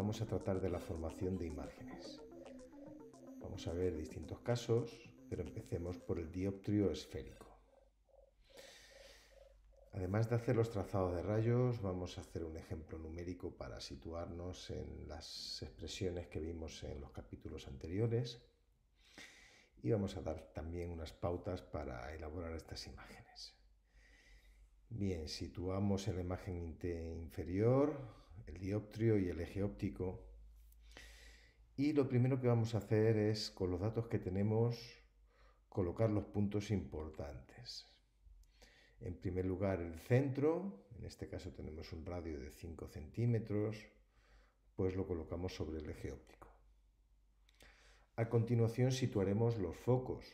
vamos a tratar de la formación de imágenes. Vamos a ver distintos casos, pero empecemos por el dioptrio esférico. Además de hacer los trazados de rayos, vamos a hacer un ejemplo numérico para situarnos en las expresiones que vimos en los capítulos anteriores. Y vamos a dar también unas pautas para elaborar estas imágenes. Bien, situamos en la imagen inferior el dioptrio y el eje óptico. Y lo primero que vamos a hacer es, con los datos que tenemos, colocar los puntos importantes. En primer lugar, el centro, en este caso tenemos un radio de 5 centímetros, pues lo colocamos sobre el eje óptico. A continuación situaremos los focos,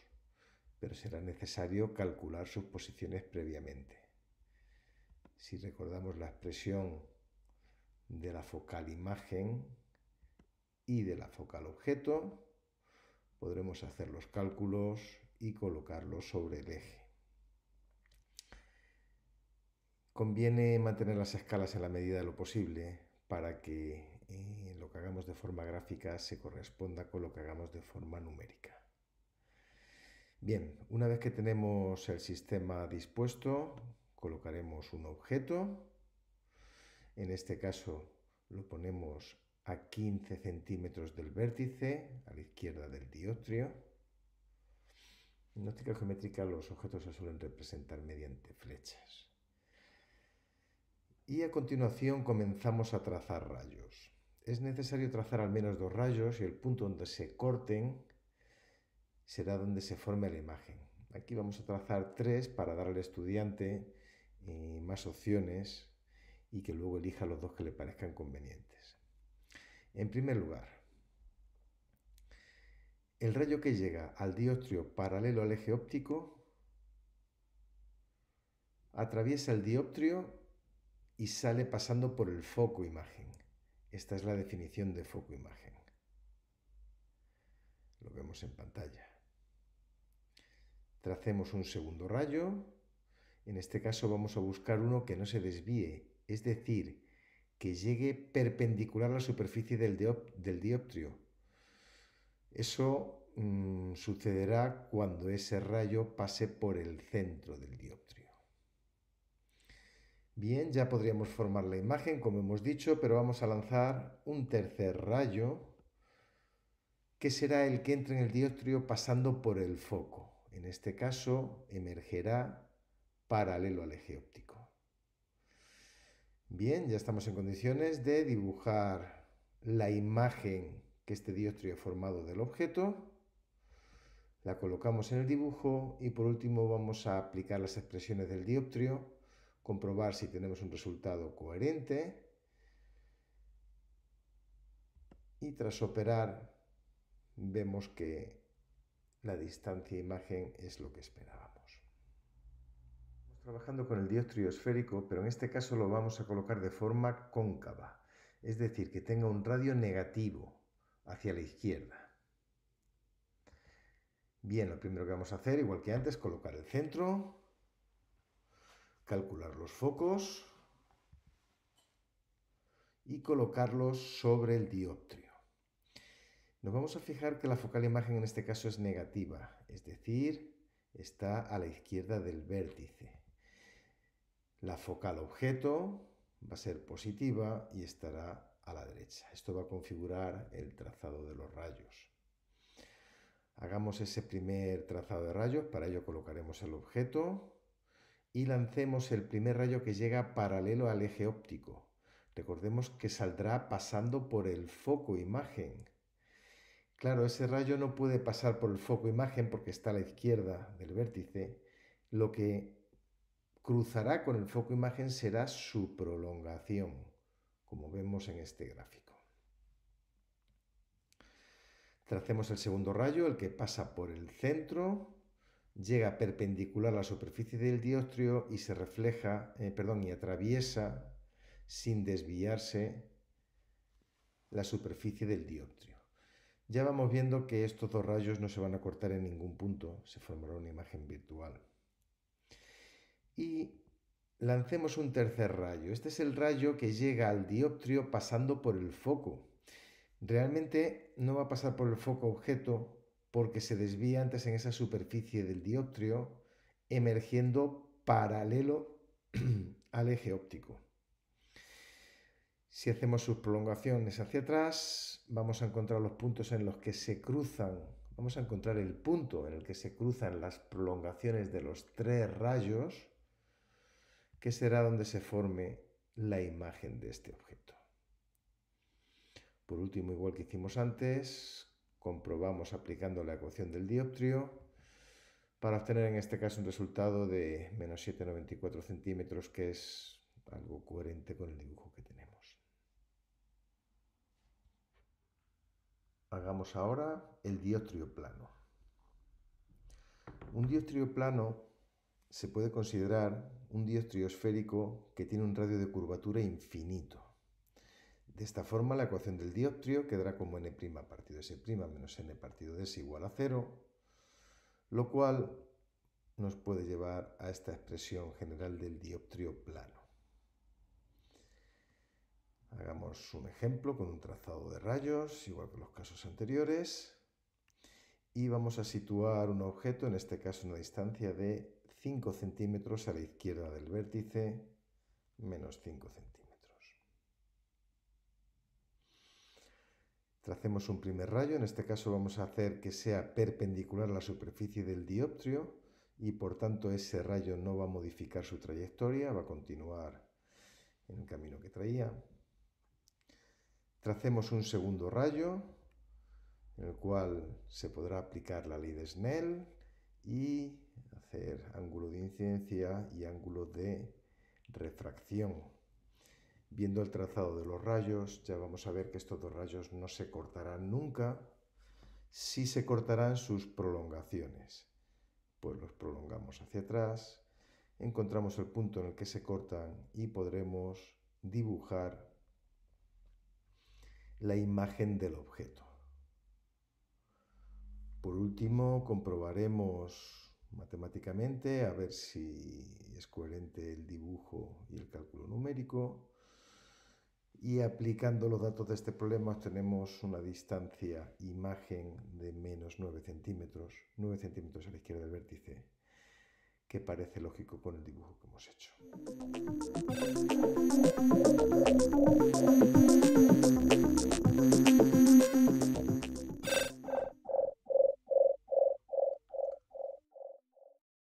pero será necesario calcular sus posiciones previamente. Si recordamos la expresión de la focal imagen y de la focal objeto, podremos hacer los cálculos y colocarlos sobre el eje. Conviene mantener las escalas en la medida de lo posible para que lo que hagamos de forma gráfica se corresponda con lo que hagamos de forma numérica. Bien, una vez que tenemos el sistema dispuesto, colocaremos un objeto. En este caso lo ponemos a 15 centímetros del vértice, a la izquierda del dioptrio. En óptica geométrica los objetos se suelen representar mediante flechas. Y a continuación comenzamos a trazar rayos. Es necesario trazar al menos 2 rayos y el punto donde se corten será donde se forme la imagen. Aquí vamos a trazar 3 para dar al estudiante más opciones y que luego elija los 2 que le parezcan convenientes. En primer lugar, el rayo que llega al dioptrio paralelo al eje óptico atraviesa el dioptrio y sale pasando por el foco imagen. Esta es la definición de foco imagen. Lo vemos en pantalla. Tracemos un segundo rayo. En este caso vamos a buscar uno que no se desvíe, es decir, que llegue perpendicular a la superficie del dioptrio. Eso sucederá cuando ese rayo pase por el centro del dioptrio. Bien, ya podríamos formar la imagen, como hemos dicho, pero vamos a lanzar un tercer rayo, que será el que entre en el dioptrio pasando por el foco. En este caso, emergerá paralelo al eje óptico. Bien, ya estamos en condiciones de dibujar la imagen que este dioptrio ha formado del objeto. La colocamos en el dibujo y por último vamos a aplicar las expresiones del dioptrio, comprobar si tenemos un resultado coherente y tras operar vemos que la distancia imagen es lo que esperábamos. Estamos trabajando con el dioptrio esférico, pero en este caso lo vamos a colocar de forma cóncava, es decir, que tenga un radio negativo hacia la izquierda. Bien, lo primero que vamos a hacer, igual que antes, colocar el centro, calcular los focos y colocarlos sobre el dioptrio. Nos vamos a fijar que la focal imagen en este caso es negativa, es decir, está a la izquierda del vértice. La focal objeto va a ser positiva y estará a la derecha. Esto va a configurar el trazado de los rayos. Hagamos ese primer trazado de rayos, para ello colocaremos el objeto y lancemos el primer rayo que llega paralelo al eje óptico. Recordemos que saldrá pasando por el foco imagen. Claro, ese rayo no puede pasar por el foco imagen porque está a la izquierda del vértice. Lo que cruzará con el foco imagen será su prolongación, como vemos en este gráfico. Tracemos el segundo rayo, el que pasa por el centro, llega perpendicular a la superficie del dioptrio y se refleja, y atraviesa sin desviarse la superficie del dioptrio. Ya vamos viendo que estos dos rayos no se van a cortar en ningún punto, se formará una imagen virtual. Y lancemos un tercer rayo. Este es el rayo que llega al dioptrio pasando por el foco. Realmente no va a pasar por el foco objeto porque se desvía antes en esa superficie del dioptrio, emergiendo paralelo al eje óptico. Si hacemos sus prolongaciones hacia atrás, vamos a encontrar los puntos en los que se cruzan, vamos a encontrar el punto en el que se cruzan las prolongaciones de los tres rayos, que será donde se forme la imagen de este objeto. Por último, igual que hicimos antes, comprobamos aplicando la ecuación del dioptrio para obtener en este caso un resultado de menos 7,94 centímetros, que es algo coherente con el dibujo que tenemos. Hagamos ahora el dioptrio plano. Un dioptrio plano se puede considerar un dioptrio esférico que tiene un radio de curvatura infinito. De esta forma, la ecuación del dioptrio quedará como n' partido s' menos n partido de s igual a 0, lo cual nos puede llevar a esta expresión general del dioptrio plano. Hagamos un ejemplo con un trazado de rayos, igual que los casos anteriores, y vamos a situar un objeto, en este caso una distancia de 5 centímetros a la izquierda del vértice, menos 5 centímetros. Tracemos un primer rayo, en este caso vamos a hacer que sea perpendicular a la superficie del dioptrio y por tanto ese rayo no va a modificar su trayectoria, va a continuar en el camino que traía. Tracemos un segundo rayo, en el cual se podrá aplicar la ley de Snell y hacer ángulo de incidencia y ángulo de refracción. Viendo el trazado de los rayos, ya vamos a ver que estos dos rayos no se cortarán nunca, sí se cortarán sus prolongaciones. Pues los prolongamos hacia atrás, encontramos el punto en el que se cortan y podremos dibujar la imagen del objeto. Por último, comprobaremos matemáticamente a ver si es coherente el dibujo y el cálculo numérico. Y aplicando los datos de este problema obtenemos una distancia imagen de menos 9 centímetros a la izquierda del vértice, que parece lógico con el dibujo que hemos hecho.